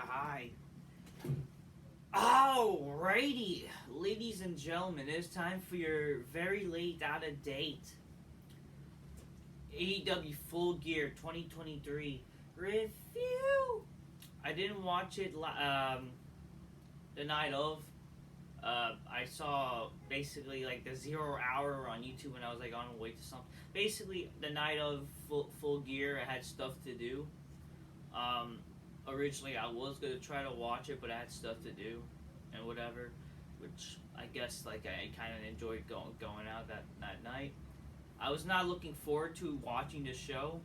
hi. Alrighty, ladies and gentlemen, it's time for your very late out of date AEW Full Gear 2023 review. I didn't watch it the night of. I saw basically like the 0 hour on YouTube when I was like on the way to something. Basically, the night of full Gear, I had stuff to do. Originally, I was gonna try to watch it, but I had stuff to do and whatever, which I guess like I kind of enjoyed going out that night. I was not looking forward to watching the show,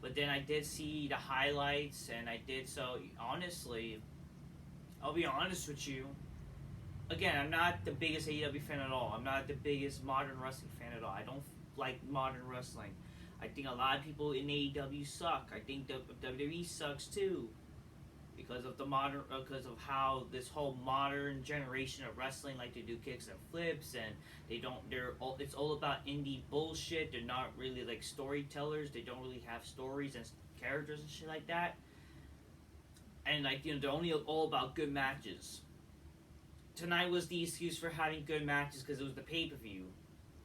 but then I did see the highlights, and I did so. Honestly, I'll be honest with you. Again, I'm not the biggest AEW fan at all. I'm not the biggest modern wrestling fan at all. I don't like modern wrestling. I think a lot of people in AEW suck. I think WWE sucks too, because of how this whole modern generation of wrestling like to do kicks and flips, and it's all about indie bullshit. They're not really like storytellers. They don't really have stories and characters and shit like that. And like, they're only all about good matches. Tonight was the excuse for having good matches because it was the pay-per-view.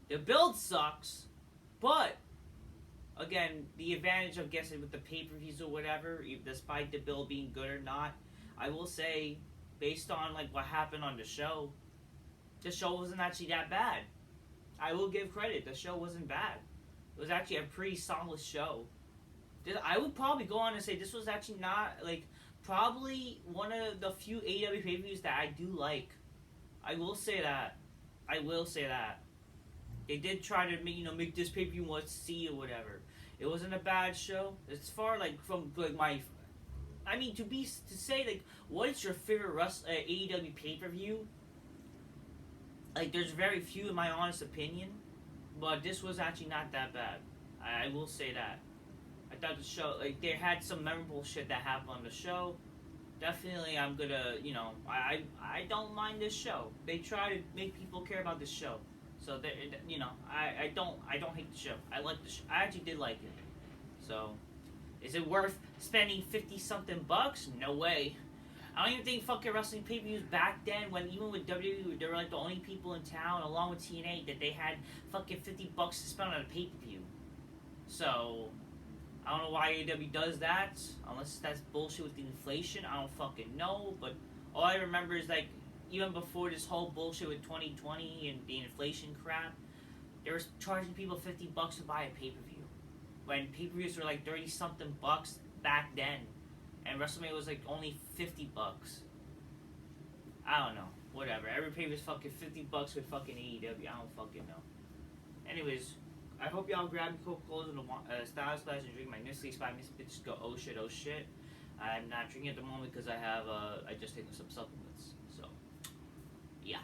The build sucks, but again, the advantage of guessing with the pay-per-views or whatever, despite the build being good or not, I will say, based on like what happened on the show wasn't actually that bad. I will give credit. The show wasn't bad. It was actually a pretty solid show. I would probably go on and say this was actually not like probably one of the few AEW pay-per-views that I do like. I will say that. They did try to make this pay-per-view must-see or whatever. It wasn't a bad show. As far like from like my, I mean to say like what is your favorite AEW pay-per-view? Like there's very few in my honest opinion, but this was actually not that bad. I will say that. I thought the show like they had some memorable shit that happened on the show. Definitely, I'm gonna I don't mind this show. They try to make people care about this show. So I don't hate the show. I like the show. I actually did like it. So, is it worth spending $50-something bucks? No way. I don't even think fucking wrestling pay-per-views back then, when even with WWE, they were like the only people in town, along with TNA, that they had fucking $50 to spend on a pay-per-view. So, I don't know why AEW does that, unless that's bullshit with the inflation. I don't fucking know, but all I remember is like, even before this whole bullshit with 2020 and the inflation crap, they were charging people $50 to buy a pay-per-view. When pay-per-views were like 30-something bucks back then. And WrestleMania was like only $50. I don't know. Whatever. Every pay-per-view was fucking $50 with fucking AEW. I don't fucking know. Anyways, I hope y'all grab me Coca-Cola and Styles Glass and drink my Nestle Spy Miss Bitches go oh shit. I'm not drinking at the moment because I just taken some supplements. So, yeah.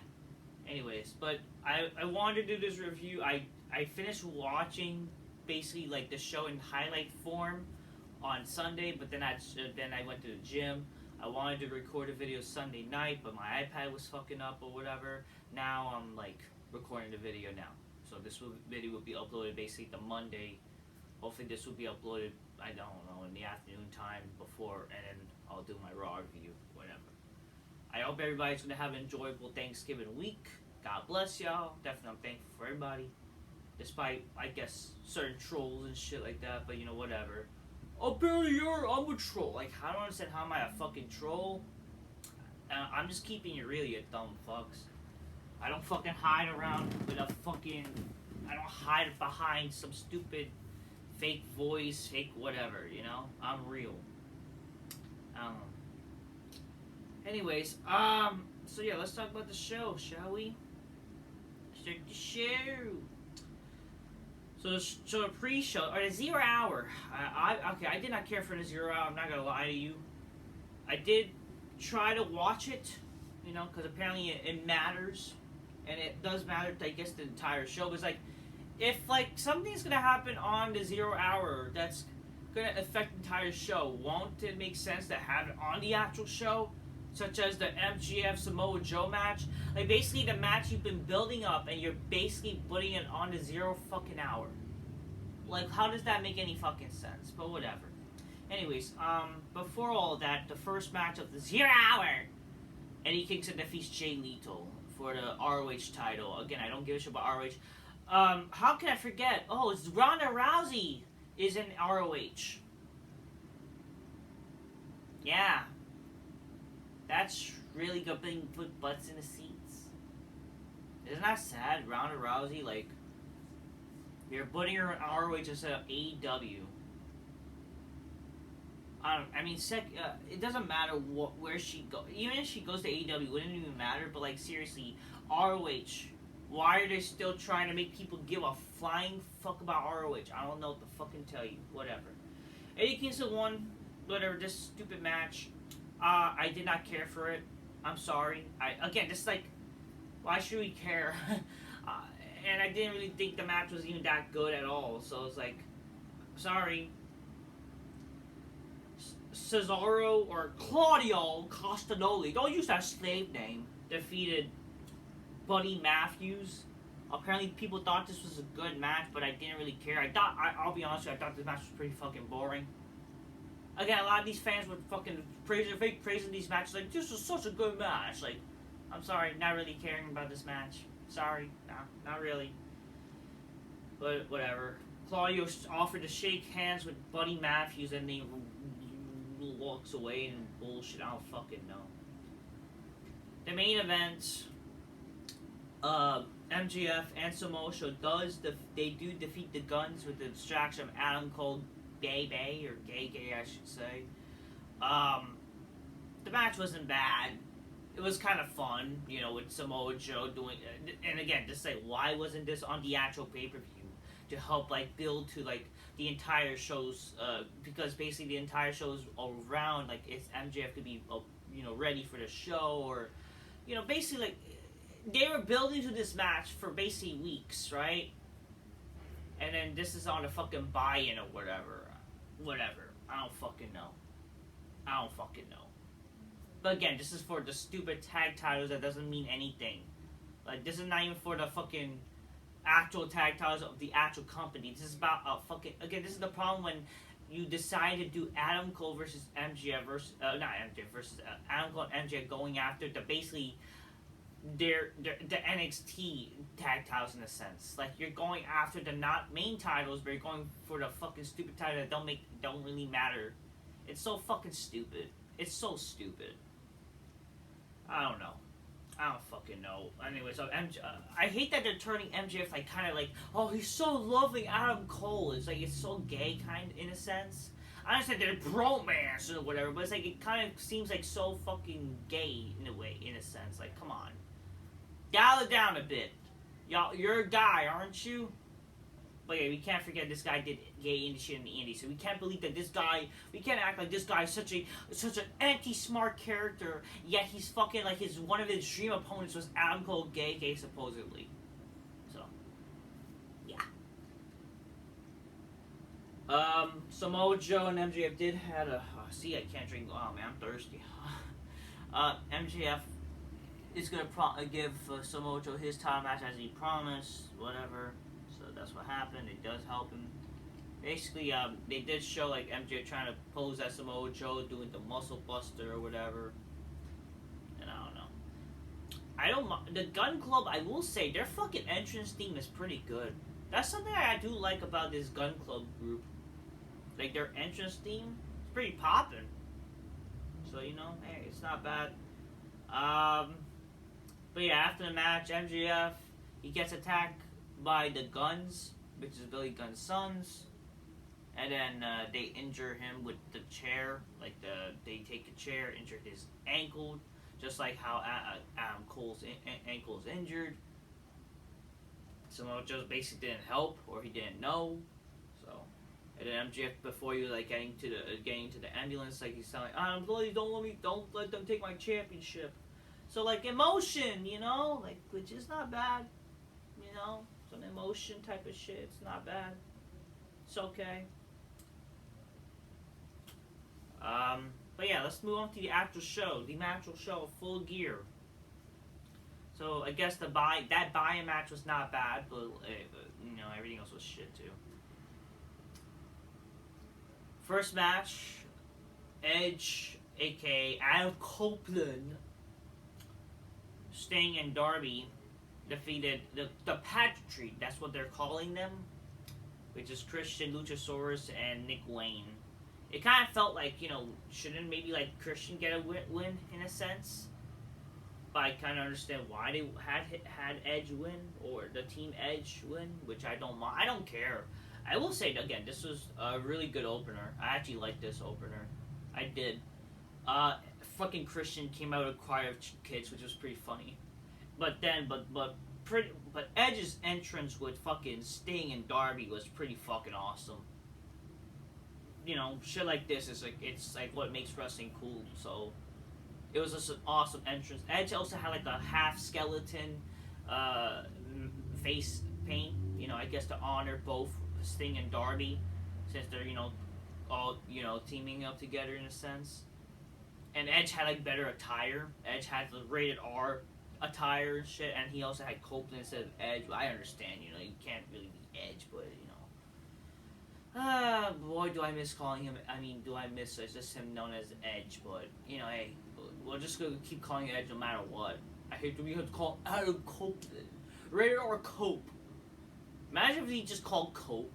Anyways, but I wanted to do this review. I finished watching basically like the show in highlight form on Sunday, but then I went to the gym. I wanted to record a video Sunday night, but my iPad was fucking up or whatever. Now I'm like recording the video now. So this video will be uploaded basically the Monday. Hopefully this will be uploaded, I don't know, in the afternoon time before, and then I'll do my Raw review, whatever. I hope everybody's going to have an enjoyable Thanksgiving week. God bless y'all. Definitely I'm thankful for everybody. Despite, I guess, certain trolls and shit like that, but whatever. Apparently I'm a troll. Like, I don't understand how am I a fucking troll. I'm just keeping it real, you dumb fucks. I don't fucking hide around with I don't hide behind some stupid fake voice, fake whatever, I'm real. I don't know. Anyways, so yeah, let's talk about the show, shall we? Start the show. So the pre-show, or the 0 hour, I did not care for the 0 hour, I'm not gonna lie to you. I did try to watch it, because apparently it matters. And it does matter, I guess, the entire show. It's like, if like something's gonna happen on the 0 hour that's gonna affect the entire show, won't it make sense to have it on the actual show? Such as the MJF Samoa Joe match. Like basically the match you've been building up and you're basically putting it on the 0 fucking hour. Like how does that make any fucking sense? But whatever. Anyways, before all that, the first match of the 0 Hour, Eddie Kingston defeats Jay Lethal for the ROH title. Again, I don't give a shit about ROH. How can I forget? Oh, it's Ronda Rousey is in ROH. Yeah. That's really good thing, put butts in the seats. Isn't that sad? Ronda Rousey, like, you're putting her in ROH instead of AEW. It doesn't matter where she goes. Even if she goes to AEW, it wouldn't even matter. But, like, seriously, ROH. Why are they still trying to make people give a flying fuck about ROH? I don't know what to fucking tell you. Whatever. Eddie Kingston won. Whatever. This stupid match. I did not care for it. I'm sorry. Just like, why should we care? And I didn't really think the match was even that good at all. So it's like, sorry. Cesaro or Claudio Castagnoli, don't use that slave name, defeated Buddy Matthews. Apparently people thought this was a good match, but I didn't really care. I'll be honest with you, I thought this match was pretty fucking boring. Again, a lot of these fans were fucking praising these matches, like, this was such a good match. Like, I'm sorry, not really caring about this match. Sorry, no, not really. But whatever. Claudio offered to shake hands with Buddy Matthews, and he walks away and bullshit. I don't fucking know. The main event, MJF and Samoa Joe they do defeat the Guns with the distraction of Adam Cole, Gay, or Gay, I should say. The match wasn't bad. It was kind of fun, you know, with Samoa Joe doing. And again, just say, why wasn't this on the actual pay-per-view to help, like, build to, like, the entire show's, because basically the entire show's around, like, it's MJF could be, you know, ready for the show, or, you know, basically, like, they were building to this match for basically weeks, right? And then this is on a fucking buy-in or whatever. I don't fucking know. But again, this is for the stupid tag titles that doesn't mean anything. Like, this is not even for the fucking actual tag titles of the actual company. This is about again, this is the problem when you decide to do Adam Cole versus MJF versus Adam Cole and MJF going after the basically the NXT tag titles in a sense. Like, you're going after the not main titles, but you're going for the fucking stupid titles that don't really matter. It's so fucking stupid. It's so stupid. I don't know. I don't fucking know. Anyway, so I hate that they're turning MJF like kind of like, oh, he's so loving Adam Cole. It's like, it's so gay kind in a sense. I understand they're bromance or whatever, but it's like, it kind of seems like so fucking gay in a way, in a sense. Like, come on, dial it down a bit. Y'all, you're a guy, aren't you? But yeah, we can't forget this guy did gay indie shit in the indies, so we can't believe that this guy, we can't act like this guy is such an anti-smart character, yet he's fucking, like, one of his dream opponents was Adam Cole, gay supposedly. So, yeah. Samoa Joe and MJF did had a, see, I can't drink, oh man, I'm thirsty. MJF is gonna give Samoa Joe his title match as he promised, whatever. So that's what happened. It does help him. Basically, they did show, like, MJ trying to pose as Samoa Joe doing the muscle buster or whatever. And I don't know. The Gun Club, I will say, their fucking entrance theme is pretty good. That's something I do like about this Gun Club group. Like, their entrance theme is pretty poppin'. So, you know, hey, it's not bad. But yeah, after the match, MJF, he gets attacked by the Guns, which is Billy Gunn's sons, and then they injure him with the chair. Like, they take a chair, injure his ankle, just like how Adam Cole's ankle is injured. Samoa Joe basically didn't help, or he didn't know. So, and then MJF, before you like getting to the ambulance, like, he's telling, don't let them take my championship. So, like, emotion, you know, like, which is not bad, you know. Some emotion type of shit. It's not bad. It's okay. But yeah, let's move on to the actual show. The actual show, Full Gear. So I guess that buy-in match was not bad, but you know, everything else was shit too. First match, Edge, aka Adam Copeland, Sting, and Darby defeated the Patriot. That's what they're calling them, which is Christian, Luchasaurus, and Nick Wayne. It kind of felt like, shouldn't maybe like Christian get a win in a sense? But I kind of understand why they had Edge win, or the Team Edge win, which I don't mind. I don't care. I will say again, this was a really good opener. I actually liked this opener. I did. Fucking Christian came out with a choir of kids, which was pretty funny. But Edge's entrance with fucking Sting and Darby was pretty fucking awesome. Shit like this is it's what makes wrestling cool. So it was just an awesome entrance. Edge also had like a half skeleton face paint. I guess to honor both Sting and Darby, since they're all teaming up together in a sense. And Edge had like better attire. Edge had the rated R attire and shit, and he also had Copeland instead of Edge. I understand, you can't really be Edge, but boy, do I miss calling him. I mean, do I miss just him known as Edge? But hey, we're just gonna keep calling him Edge no matter what. I hate to be able to call Adam Copeland, rated R Cope. Imagine if he just called Cope,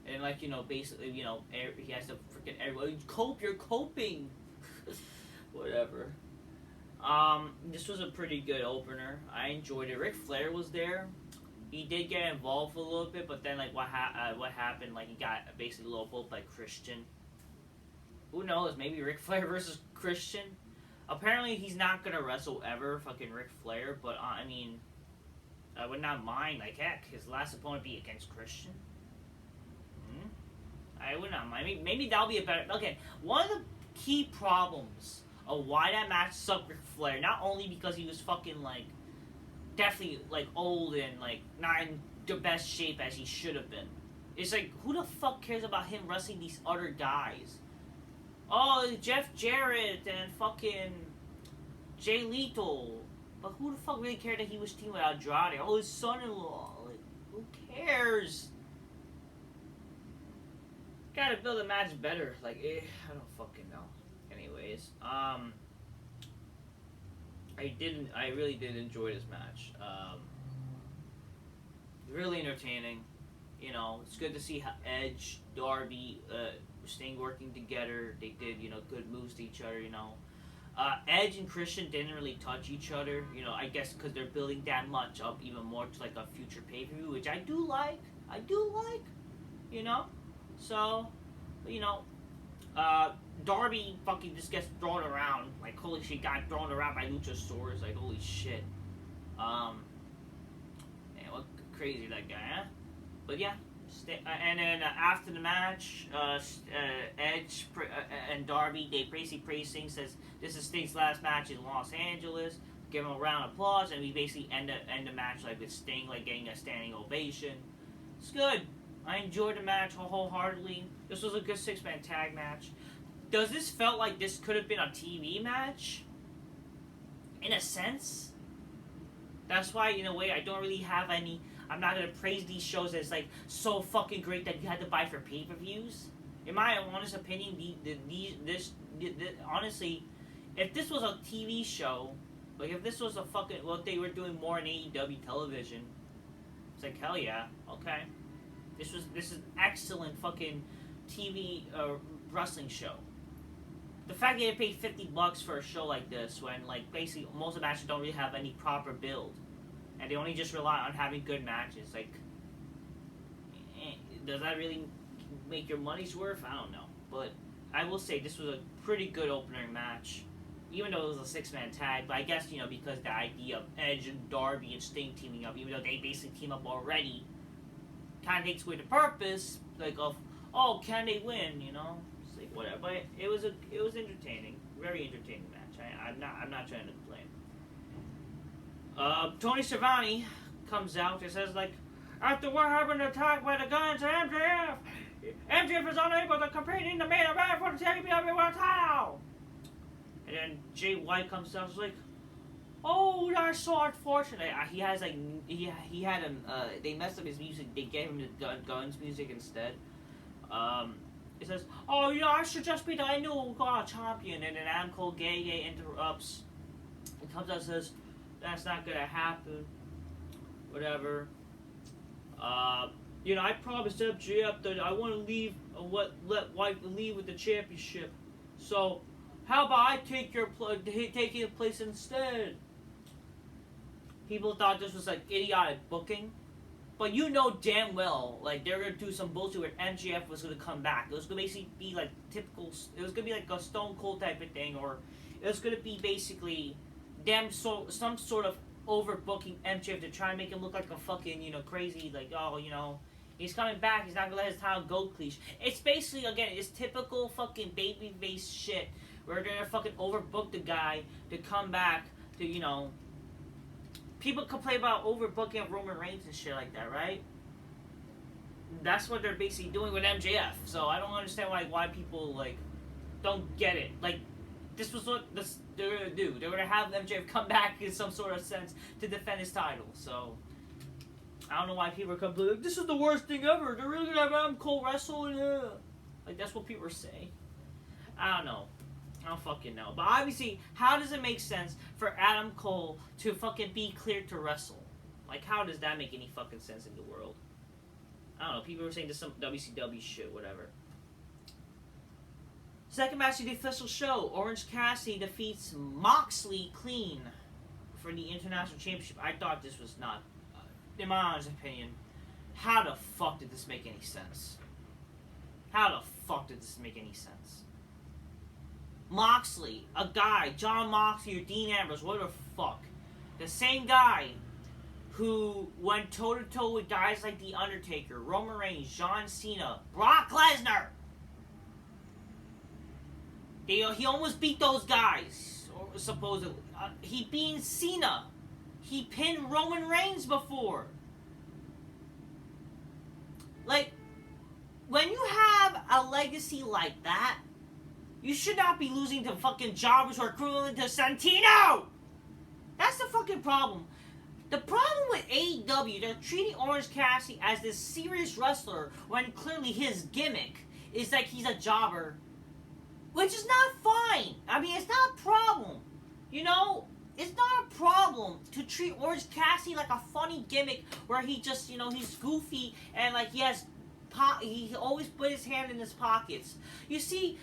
and basically, he has to freaking everybody Cope. You're coping. Whatever. This was a pretty good opener. I enjoyed it. Ric Flair was there. He did get involved a little bit, but then what happened? He got basically low up by Christian. Who knows? Maybe Ric Flair versus Christian. Apparently, he's not gonna wrestle ever, fucking Ric Flair. But I mean, I would not mind. Heck, his last opponent be against Christian. I would not mind. Maybe that'll be a better. Okay, one of the key problems of why that match sucked Ric Flair, not only because he was fucking definitely old and not in the best shape as he should have been. It's who the fuck cares about him wrestling these other guys? Oh, Jeff Jarrett and fucking Jay Lethal. But who the fuck really cared that he was teaming with Andrade? Oh, his son-in-law. Who cares? Gotta build a match better. I don't fucking know. Anyways, I really did enjoy this match. Really entertaining. It's good to see how Edge, Darby, Sting working together. They did, good moves to each other. Edge and Christian didn't really touch each other. I guess because they're building that much up even more to a future pay-per-view, which I do like. So, Darby fucking just gets thrown around. Holy shit, got thrown around by Luchasaurus. Holy shit. Man, what crazy that guy, huh? But yeah. And then after the match, Edge and Darby, they basically praise Sting, says this is Sting's last match in Los Angeles. Give him a round of applause, and we basically end the match with Sting getting a standing ovation. It's good. I enjoyed the match wholeheartedly. This was a good 6-man tag match. Does this felt like this could have been a TV match? In a sense. That's why, in a way, I don't really have any. I'm not gonna praise these shows as so fucking great that you had to buy for pay-per-views. In my honest opinion, honestly, if this was a TV show, if this was a fucking what they were doing more in AEW television, it's hell yeah, okay. This is excellent fucking TV wrestling show. The fact that they paid $50 for a show like this, when basically most of the matches don't really have any proper build, and they only just rely on having good matches, does that really make your money's worth? I don't know, but I will say this was a pretty good opening match, even though it was a 6-man tag. But I guess because the idea of Edge and Darby and Sting teaming up, even though they basically team up already, kind of takes away the purpose, can they win? It's whatever. But it was entertaining, very entertaining match. I'm not trying to complain. Tony Schiavone comes out and says after what happened to attack by the Guns and MJF is unable to compete in the main event for the AEW World Title. And then Jay White comes out and is oh, that's so unfortunate. He has he had him. They messed up his music. They gave him the Guns music instead. It says, "Oh, I should just be the new champion," and then Adam Cole gay interrupts. It comes out and says, "That's not gonna happen." Whatever. I promised MJF that I want to leave. Let White leave with the championship. So, how about I take your place instead? People thought this was like idiotic booking. But you know damn well, like, they're gonna do some bullshit where MJF was gonna come back. It was gonna basically be like typical. It was gonna be like a Stone Cold type of thing, or it was gonna be basically some sort of overbooking MJF to try and make him look like a fucking crazy, like, he's coming back. He's not gonna let his title go cliche. It's basically, again, it's typical fucking babyface shit where they're gonna fucking overbook the guy to come back to People complain about overbooking of Roman Reigns and shit like that, right? That's what they're basically doing with MJF. So I don't understand why people don't get it. Like, this was what they're gonna do. They're gonna have MJF come back in some sort of sense to defend his title. So I don't know why people are complaining. Like, this is the worst thing ever. They're really gonna have Adam Cole wrestle. Like, that's what people are saying. I don't know. I don't fucking know. But obviously, how does it make sense for Adam Cole to fucking be cleared to wrestle? Like, how does that make any fucking sense in the world? I don't know. People were saying this some WCW shit, whatever. Second match of the official show. Orange Cassidy defeats Moxley clean for the International Championship. I thought this was not, in my honest opinion, how the fuck did this make any sense? How the fuck did this make any sense? Moxley, a guy, John Moxley or Dean Ambrose, what the fuck? The same guy who went toe-to-toe with guys like The Undertaker, Roman Reigns, John Cena, Brock Lesnar. He almost beat those guys, supposedly. He beat Cena. He pinned Roman Reigns before. Like, when you have a legacy like that, you should not be losing to fucking jobbers who are equivalent to Santino! That's the fucking problem. The problem with AEW, they're treating Orange Cassidy as this serious wrestler when clearly his gimmick is that he's a jobber. Which is not fine. I mean, it's not a problem. It's not a problem to treat Orange Cassidy like a funny gimmick where he just, he's goofy and he always put his hand in his pockets. You see,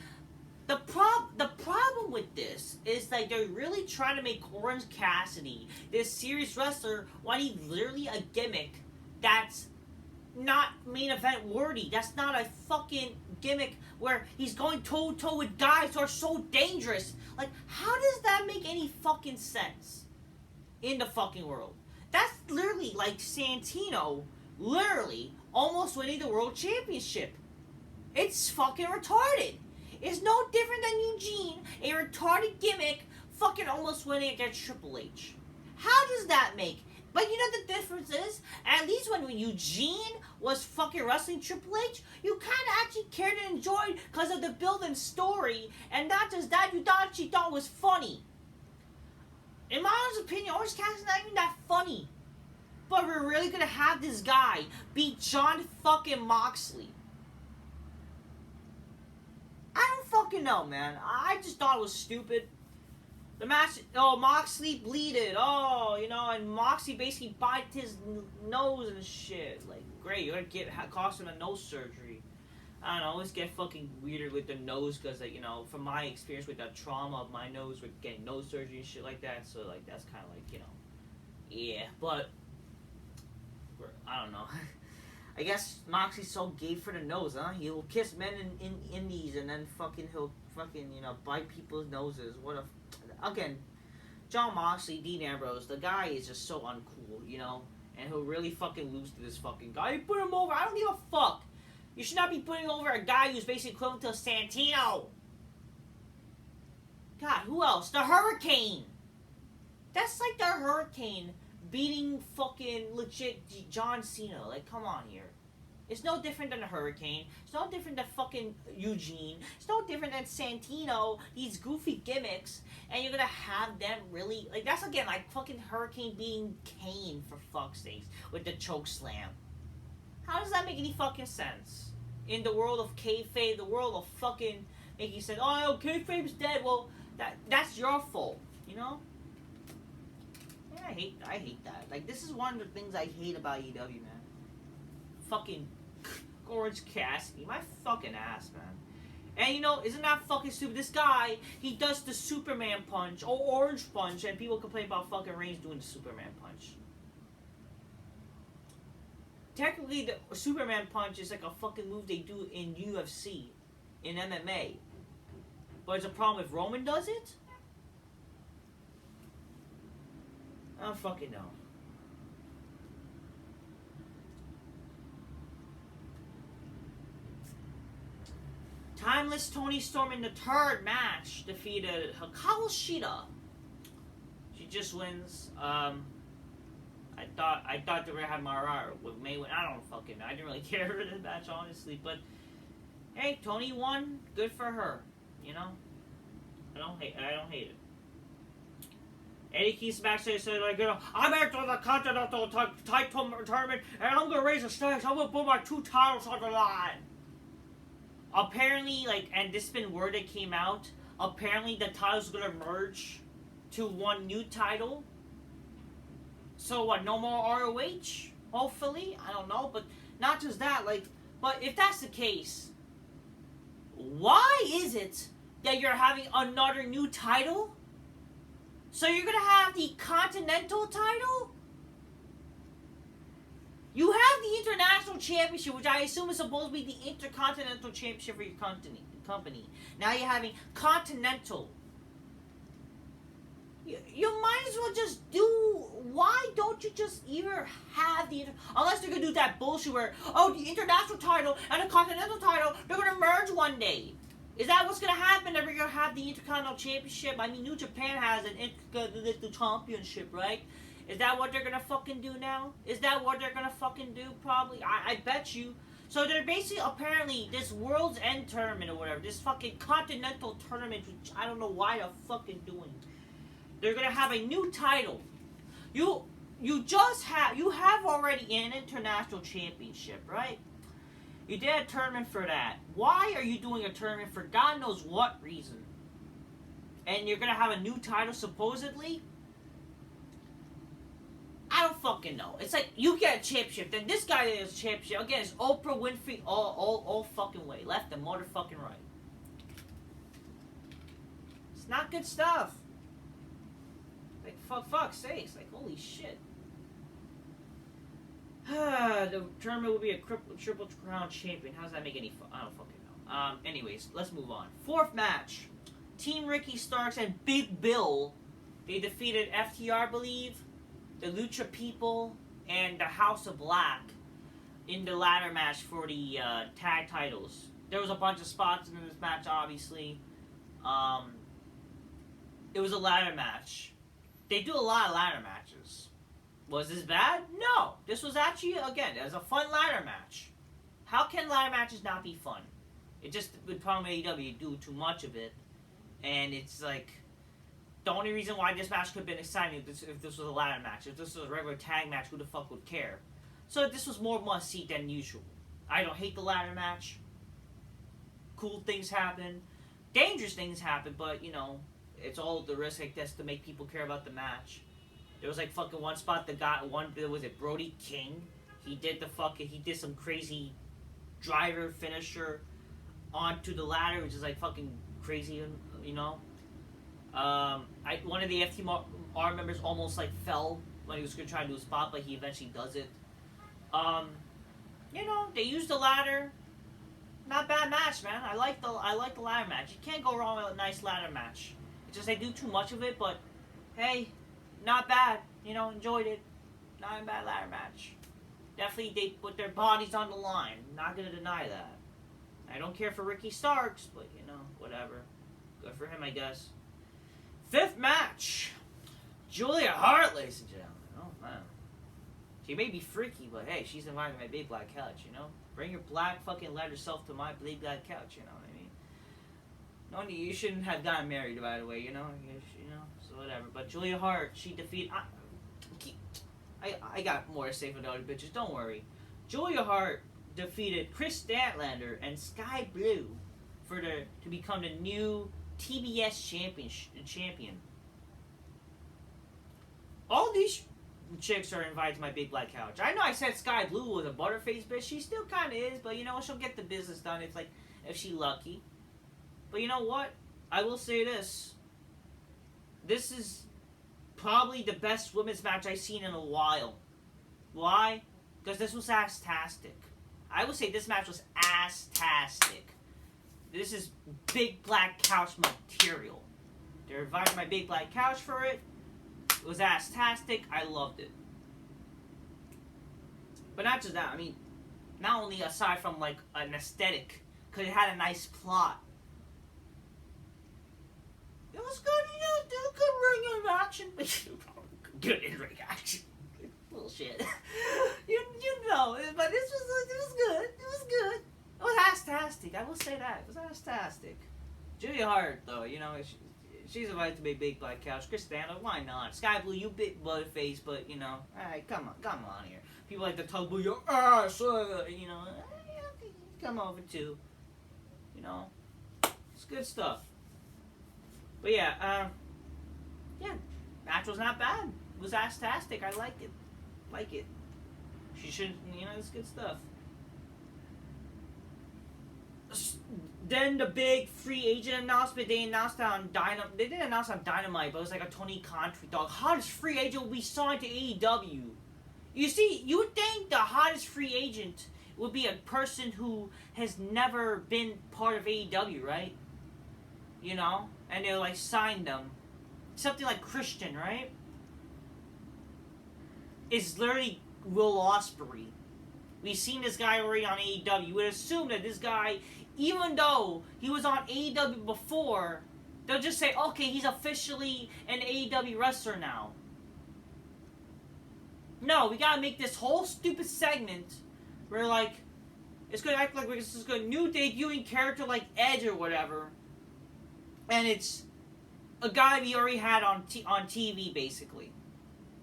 the problem with this is that they're really trying to make Orange Cassidy this serious wrestler when he's literally a gimmick that's not main event worthy. That's not a fucking gimmick where he's going toe-to-toe with guys who are so dangerous. Like, how does that make any fucking sense in the fucking world? That's literally like Santino literally almost winning the world championship. It's fucking retarded. It's no different than Eugene, a retarded gimmick, fucking almost winning against Triple H. How does that make? But the difference is, at least when Eugene was fucking wrestling Triple H, you kind of actually cared and enjoyed because of the build-in story, and not just that, you actually thought it was funny. In my honest opinion, Orange Cassidy's not even that funny. But we're really gonna have this guy beat John fucking Moxley. I don't fucking know, man. I just thought it was stupid. The match, Moxley bleeded, and Moxley basically bites his nose and shit. Like, great, you're gonna cost him a nose surgery. I don't know, I always get fucking weirder with the nose because, from my experience with the trauma of my nose with getting nose surgery and shit like that, so, that's kind of yeah, but, I don't know. I guess Moxley's so gay for the nose, huh? He'll kiss men in indies and then he'll bite people's noses. Again, John Moxley, Dean Ambrose, the guy is just so uncool, and he'll really fucking lose to this fucking guy. You put him over, I don't give a fuck. You should not be putting over a guy who's basically equivalent to Santino. God, who else? The Hurricane. That's like the Hurricane beating fucking legit John Cena. Like, come on here. It's no different than the Hurricane. It's no different than fucking Eugene. It's no different than Santino. These goofy gimmicks. And you're gonna have them really... Like, that's again like fucking Hurricane being Kane, for fuck's sakes. With the choke slam. How does that make any fucking sense? in the world of kayfabe, the world of fucking making sense. Oh, no, kayfabe's dead. Well, that's your fault, you know? Yeah, I hate that. Like, this is one of the things I hate about AEW, man. Fucking Orange Cassidy, my fucking ass, man. And you know, isn't that fucking stupid? This guy, he does the Superman punch or Orange punch, and people complain about fucking Reigns doing the Superman punch. Technically, the Superman punch is like a fucking move they do in UFC, in MMA. But it's a problem if Roman does it? I don't fucking know. Timeless Toni Storm in the third match defeated Hikaru Shida. She just wins. I thought they were gonna have Mariah with Mayweather. I don't fucking know. I didn't really care for the match, honestly. But hey, Toni won. Good for her. You know, I don't hate it. Eddie keeps backstage saying, like, you know, I'm after the Continental title tournament, and I'm gonna raise the stakes. I'm gonna put my 2 titles on the line. Apparently, like, and this has been word that came out. Apparently, the titles are gonna merge to one new title. So what? No more ROH? Hopefully, I don't know. But not just that. Like, but if that's the case, why is it that you're having another new title? So you're gonna have the Continental title? You have the International Championship, which I assume is supposed to be the Intercontinental Championship for your company. Now you're having Continental. You might as well just do... Why don't you just either have the... Unless they're going to do that bullshit where, oh, the International title and the Continental title, they're going to merge one day. Is that what's going to happen? They're going to have the Intercontinental Championship? I mean, New Japan has an Intercontinental Championship, right? Is that what they're gonna fucking do now? Is that what they're gonna fucking do? Probably. I bet you. So they're basically, apparently, this World's End tournament or whatever, this fucking Continental tournament, which I don't know why they're fucking doing. They're gonna have a new title. You have already an International Championship, right? You did a tournament for that. Why are you doing a tournament for God knows what reason? And you're gonna have a new title supposedly? I don't fucking know. It's like, you get a championship, then this guy is a championship. Again, it's Oprah Winfrey all fucking way. Left and motherfucking right. It's not good stuff. Like, fuck's sakes. Like, holy shit. The tournament will be a triple crown champion. How does that make any I don't fucking know. Anyways, let's move on. Fourth match. Team Ricky Starks and Big Bill. They defeated FTR, I believe, the Lucha People, and the House of Black in the ladder match for the tag titles. There was a bunch of spots in this match, obviously. It was a ladder match. They do a lot of ladder matches. Was this bad? No. This was actually, again, it was a fun ladder match. How can ladder matches not be fun? It just, with problem with AEW, you do too much of it. And it's like... The only reason why this match could have been exciting if this was a ladder match. If this was a regular tag match, who the fuck would care? So this was more must-see than usual. I don't hate the ladder match. Cool things happen. Dangerous things happen, but, you know, it's all the risk, I guess, to make people care about the match. There was, like, fucking one spot, was it Brody King? He did some crazy driver finisher onto the ladder, which is, like, fucking crazy, you know? One of the FTR members almost like fell when he was gonna try to do a spot, but he eventually does it. You know, they used the ladder. Not bad match, man. I like the ladder match. You can't go wrong with a nice ladder match. It's just they do too much of it, but hey, not bad. You know, enjoyed it. Not a bad ladder match. Definitely they put their bodies on the line. Not gonna deny that. I don't care for Ricky Starks, but you know, whatever. Good for him, I guess. Fifth match. Julia Hart, ladies and gentlemen. Oh, man. She may be freaky, but hey, she's invited to my big black couch, you know? Bring your black fucking leather self to my big black couch, you know what I mean? No, you shouldn't have gotten married, by the way, you know? So whatever. But Julia Hart, she defeated... I got more to say for the other bitches, don't worry. Julia Hart defeated Chris Statlander and Sky Blue to become the new TBS champion. All these chicks are invited to my big black couch. I know I said Sky Blue was a butterface bitch. She still kind of is, but you know she'll get the business done if she lucky. But you know what? I will say this. This is probably the best women's match I've seen in a while. Why? Because this was ass-tastic. I would say this match was ass-tastic. This is big black couch material. They're inviting my big black couch for it. It was ass-tastic. I loved it. But not just that. I mean, not only aside from like an aesthetic, because it had a nice plot. It was good, you know, good ring action, but good in-ring action. Bullshit. you know, but it was good. It was good. It was ass-tastic. I will say that. It was ass-tastic. Julia Hart, though, you know, she's invited to be big black couch. Chris Statlander, why not? Sky Blue, you big butterface, but you know, alright, come on here. People like to talk about your ass, you know, come over too. You know, it's good stuff. But yeah, match was not bad. It was ass-tastic. I liked it. She should, you know, it's good stuff. Then the big free agent announcement, they announced on Dynamite. They didn't announce on Dynamite, but it was like a Tony Khan tweet. The hottest free agent will be signed to AEW. You see, you would think the hottest free agent would be a person who has never been part of AEW, right? You know? And they'll like sign them. Something like Christian, right? It's literally Will Ospreay. We've seen this guy already on AEW. You would assume that this guy, even though he was on AEW before, they'll just say, okay, he's officially an AEW wrestler now. No, we gotta make this whole stupid segment where, like, it's gonna act like this is a new debuting character like Edge or whatever. And it's a guy we already had on TV, basically.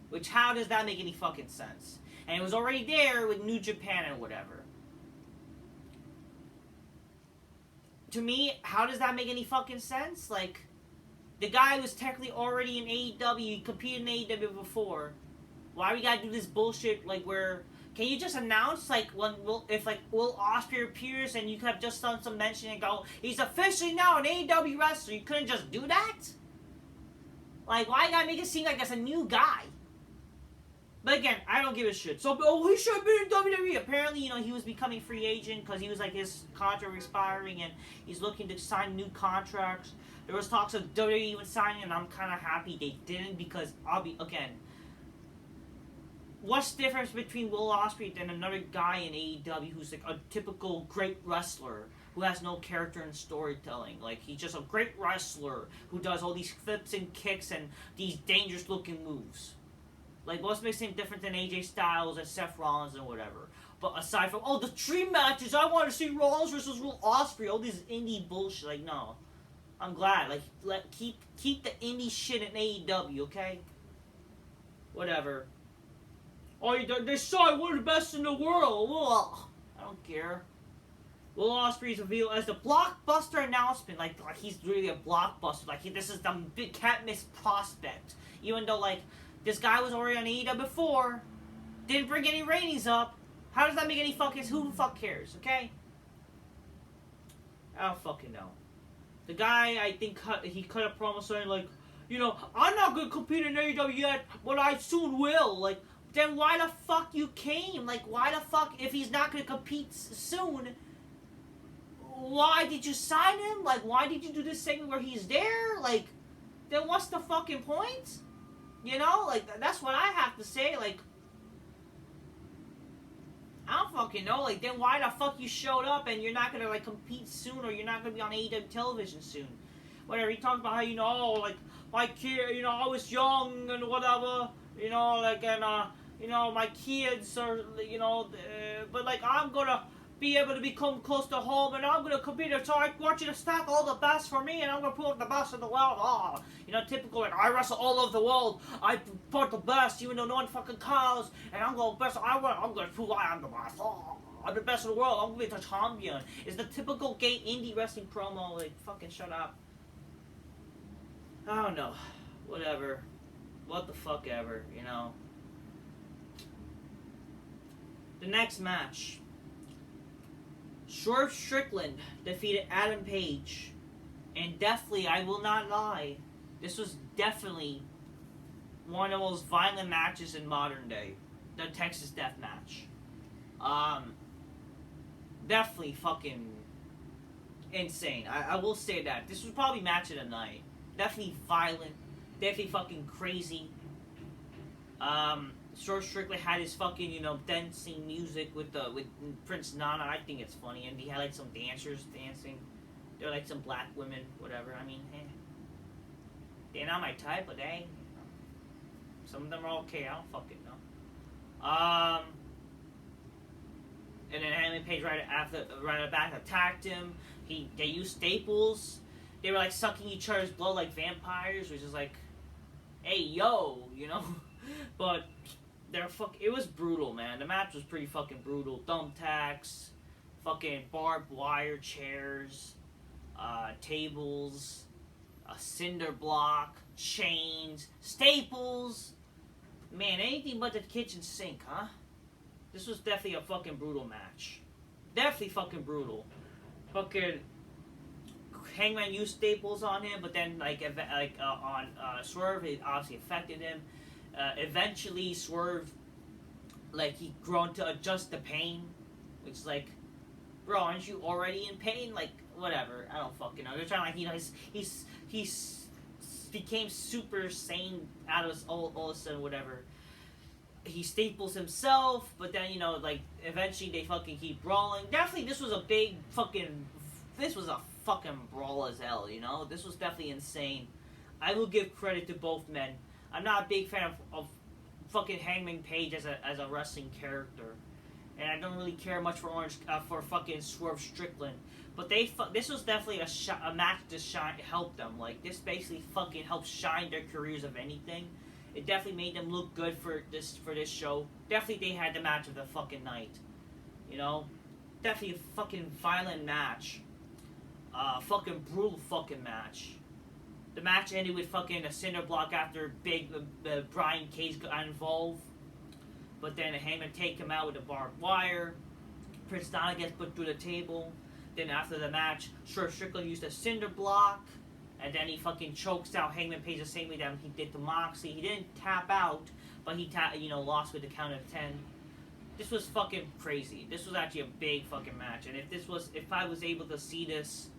Which, how does that make any fucking sense? And it was already there with New Japan or whatever. To me, how does that make any fucking sense? Like, the guy was technically already in AEW, he competed in AEW before. Why we gotta do this bullshit, like, where... Can you just announce, like, if Will Ospreay appears and you could have just done some mention and go, he's officially now an AEW wrestler? You couldn't just do that? Like, why you gotta make it seem like that's a new guy? But again, I don't give a shit. So, he should have been in WWE. Apparently, you know, he was becoming free agent because he was like, his contract was expiring and he's looking to sign new contracts. There was talks of WWE even signing, and I'm kind of happy they didn't because again, what's the difference between Will Ospreay and another guy in AEW who's like a typical great wrestler who has no character and storytelling? Like, he's just a great wrestler who does all these flips and kicks and these dangerous looking moves. Like, what's makes him different than AJ Styles and Seth Rollins and whatever? But aside from, the dream matches, I want to see Rollins versus Will Ospreay, all this indie bullshit. Like, no. I'm glad. Like, keep the indie shit in AEW, okay? Whatever. They saw we're the best in the world. Well, I don't care. Will Ospreay is revealed as the blockbuster announcement. Like he's really a blockbuster. Like, this is the big can't miss prospect. Even though, like, this guy was already on AEW before, didn't bring any ratings up. How does that make any fucking... Who the fuck cares, okay? I don't fucking know. The guy, I think, he cut a promo saying, like, you know, I'm not going to compete in AEW yet, but I soon will. Like, then why the fuck you came? Like, why the fuck, if he's not going to compete soon, why did you sign him? Like, why did you do this segment where he's there? Like, then what's the fucking point? You know, like, that's what I have to say. Like, I don't fucking know. Like, then why the fuck you showed up and you're not gonna, like, compete soon, or you're not gonna be on AEW television soon? Whatever. He talked about how, you know, like, my kid, you know, I was young and whatever, you know, like, and, you know, my kids are, you know, but, like, I'm gonna be able to become close to home, and I'm gonna compete. So I want you to stack all the best for me, and I'm gonna put the best in the world. Oh, you know, typical, like, I wrestle all over the world. I put the best, even though no one fucking calls, and I'm gonna best. I'm gonna prove I am the best. Oh, I'm the best in the world. I'm gonna be the champion. It's the typical gay indie wrestling promo. Like, fucking shut up. I don't know. Whatever. What the fuck ever, you know. The next match. Swerve Strickland defeated Adam Page. And definitely, I will not lie, this was definitely one of the most violent matches in modern day. The Texas Deathmatch. Definitely fucking insane. I will say that. This was probably match of the night. Definitely violent. Definitely fucking crazy. Swerve Strickland had his fucking, you know, dancing music with Prince Nana. I think it's funny. And he had like some dancers dancing. They're like some black women, whatever. I mean, hey. They're not my type, but they. Some of them are okay. I don't fucking know. And then Hangman Page right at the back attacked him. They used staples. They were like sucking each other's blood like vampires, which is like, hey yo, you know. But it was brutal, man. The match was pretty fucking brutal. Thumbtacks, fucking barbed wire chairs, tables, a cinder block, chains, staples. Man, anything but the kitchen sink, huh? This was definitely a fucking brutal match. Definitely fucking brutal. Fucking Hangman used staples on him, but then on Swerve, it obviously affected him. Eventually, Swerve, like, he grown to adjust the pain, which is like, bro, aren't you already in pain? Like, whatever. I don't fucking know. They're trying, like, you know, he's became super sane out of all of a sudden, whatever. He staples himself, but then, you know, like, eventually they fucking keep brawling. Definitely, this was a fucking brawl as hell, you know? This was definitely insane. I will give credit to both men. I'm not a big fan of fucking Hangman Page as a wrestling character. And I don't really care much for fucking Swerve Strickland. But this was definitely a match to help them. Like, this basically fucking helped shine their careers of anything. It definitely made them look good for this show. Definitely they had the match of the fucking night. You know? Definitely a fucking violent match. Fucking brutal fucking match. The match ended with fucking a cinder block after Brian Cage got involved. But then Hangman take him out with a barbed wire. Prince Nana gets put through the table. Then after the match, Swerve Strickland used a cinder block. And then he fucking chokes out Hangman Page the same way that he did to Moxley. He didn't tap out, but he lost with the count of 10. This was fucking crazy. This was actually a big fucking match. And if I was able to see this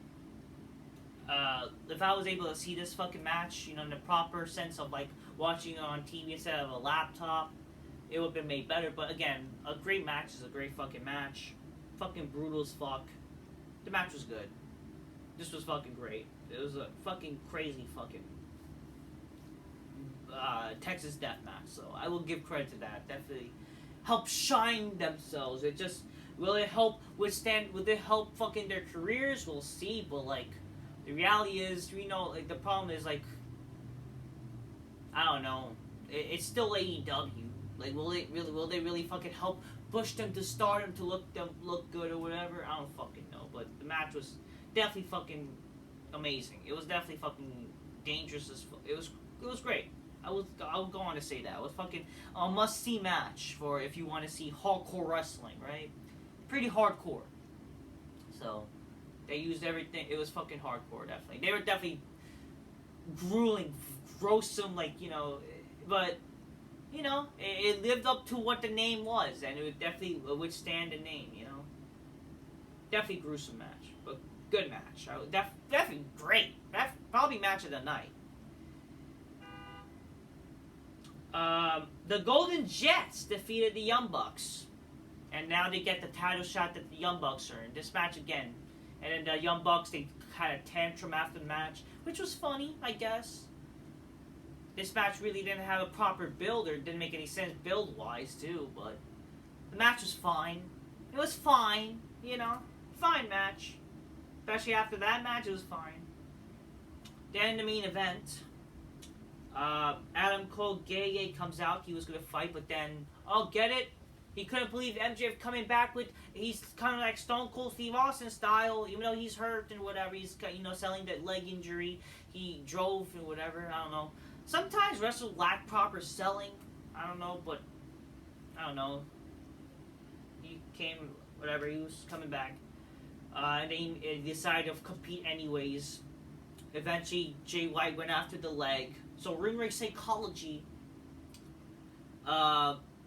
fucking match, you know, in the proper sense of like watching it on TV instead of a laptop, it would have been made better. But again, a great match is a great fucking match. Fucking brutal as fuck. The match was good. This was fucking great. It was a fucking crazy fucking Texas Deathmatch. So I will give credit to that. Definitely help shine themselves. Will it help fucking their careers? We'll see. But like, the reality is, you know, like, the problem is, like, I don't know. It's still AEW. Like, will they really fucking help push them to stardom to look good or whatever? I don't fucking know. But the match was definitely fucking amazing. It was definitely fucking dangerous as fuck. It was great. I will go on to say that. It was fucking a must-see match for if you want to see hardcore wrestling, right? Pretty hardcore. So, they used everything. It was fucking hardcore, definitely. They were definitely grueling, gruesome, like, you know, but, you know, it lived up to what the name was, and it would definitely withstand the name, you know. Definitely gruesome match, but good match. Definitely great. That's probably match of the night. The Golden Jets defeated the Young Bucks, and now they get the title shot that the Young Bucks are in. This match again. And then the Young Bucks, they had a tantrum after the match, which was funny, I guess. This match really didn't have a proper build, or didn't make any sense build-wise, too, but the match was fine. It was fine, you know. Fine match. Especially after that match, it was fine. Then the main event, Adam Cole Gay comes out. He was going to fight, but then, oh, get it? He couldn't believe MJF coming back with, he's kind of like Stone Cold Steve Austin style, even though he's hurt and whatever, he's, selling that leg injury, he drove and whatever, I don't know. Sometimes wrestlers lack proper selling, I don't know, but, I don't know. He came, whatever, he was coming back. And then he decided to compete anyways. Eventually, Jay White went after the leg. So, ring rate psychology.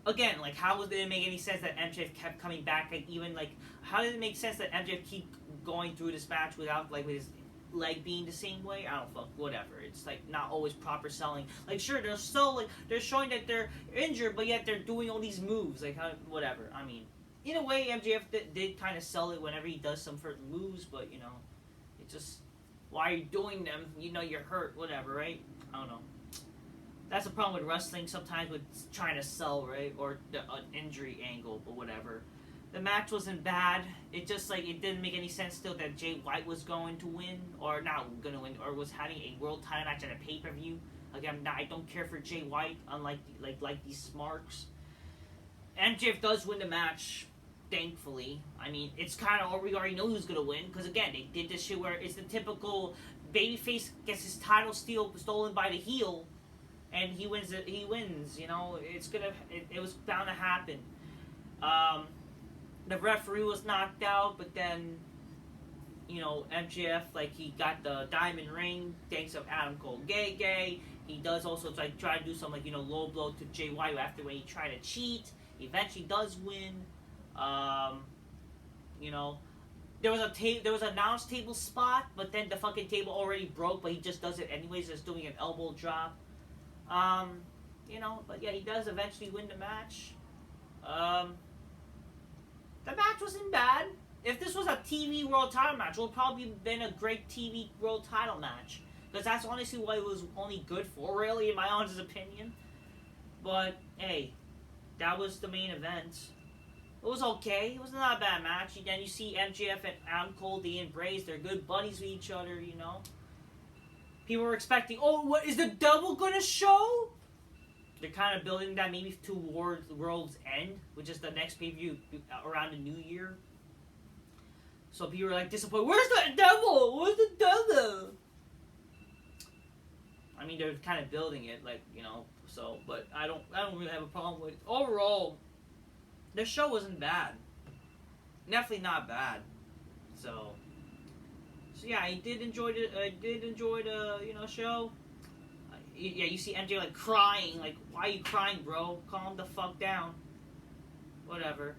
Again, like, how did it make any sense that MJF kept coming back? Like, even, like, how did it make sense that MJF keep going through this match without, like, with his leg being the same way? I don't fuck, whatever. It's, like, not always proper selling. Like, sure, they're still, like, they're showing that they're injured, but yet they're doing all these moves. Like, whatever. I mean, in a way, MJF did kind of sell it whenever he does some certain moves, but, it's just, why are you doing them? You're hurt, whatever, right? I don't know. That's the problem with wrestling sometimes with trying to sell, right? Or an injury angle, but whatever. The match wasn't bad. It just, like, it didn't make any sense still that Jay White was going to win, or not going to win, or was having a world title match at a pay-per-view. Again, I don't care for Jay White, unlike, like these smarks. MJF does win the match, thankfully. I mean, it's kind of, we already know who's going to win, because, again, they did this shit where it's the typical babyface gets his title stolen by the heel, and he wins it. He wins. It's gonna. It was bound to happen. The referee was knocked out, but then, MJF, like, he got the diamond ring thanks to Adam Cole Gay. He does also try to do some low blow to Jay White after when he tried to cheat. He eventually does win. There was an announce table spot, but then the fucking table already broke. But he just does it anyways, just doing an elbow drop. But yeah, he does eventually win the match. The match wasn't bad. If this was a TV World Title match, it would probably have been a great TV World Title match. Because that's honestly what it was only good for, really, in my honest opinion. But, hey, that was the main event. It was okay. It was not a bad match. Then you see MJF and Adam Cole, they embrace. They're good buddies with each other, People were expecting, what, is the double gonna show? They're kind of building that maybe towards the World's End, which is the next pay-per-view around the New Year. So people were like disappointed. Where's the devil? Where's the devil? I mean, they're kind of building it, So, but I don't really have a problem with it. Overall, the show wasn't bad. Definitely not bad. So yeah, I did enjoy the show. Yeah, you see MJ crying. Like, why are you crying, bro? Calm the fuck down. Whatever.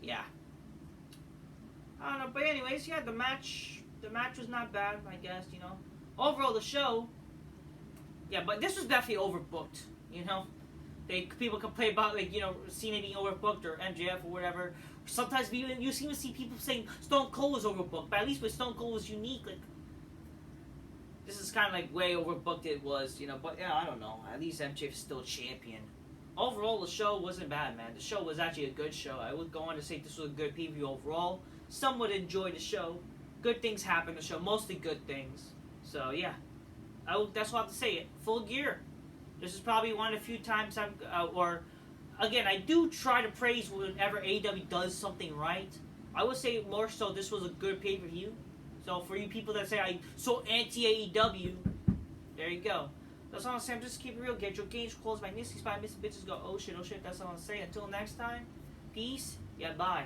Yeah. I don't know, but anyways, yeah, the match was not bad, I guess. Overall, the show. Yeah, but this was definitely overbooked. People complain about Cena being overbooked or MJF or whatever. Sometimes you seem to see people saying Stone Cold was overbooked, but at least with Stone Cold was unique. This is kind of way overbooked it was, But yeah, I don't know. At least MJF is still champion. Overall, the show wasn't bad, man. The show was actually a good show. I would go on to say this was a good preview overall. Some would enjoy the show. Good things happen in the show, mostly good things. So yeah, that's what I have to say. It Full Gear. This is probably one of the few times again, I do try to praise whenever AEW does something right. I would say more so this was a good pay-per-view. So for you people that say I'm so anti-AEW, there you go. That's all I'm saying. Just keep it real. Get your games closed by Nissy's by Missing Bitches go, oh shit, that's all I'm saying. Until next time, peace. Yeah, bye.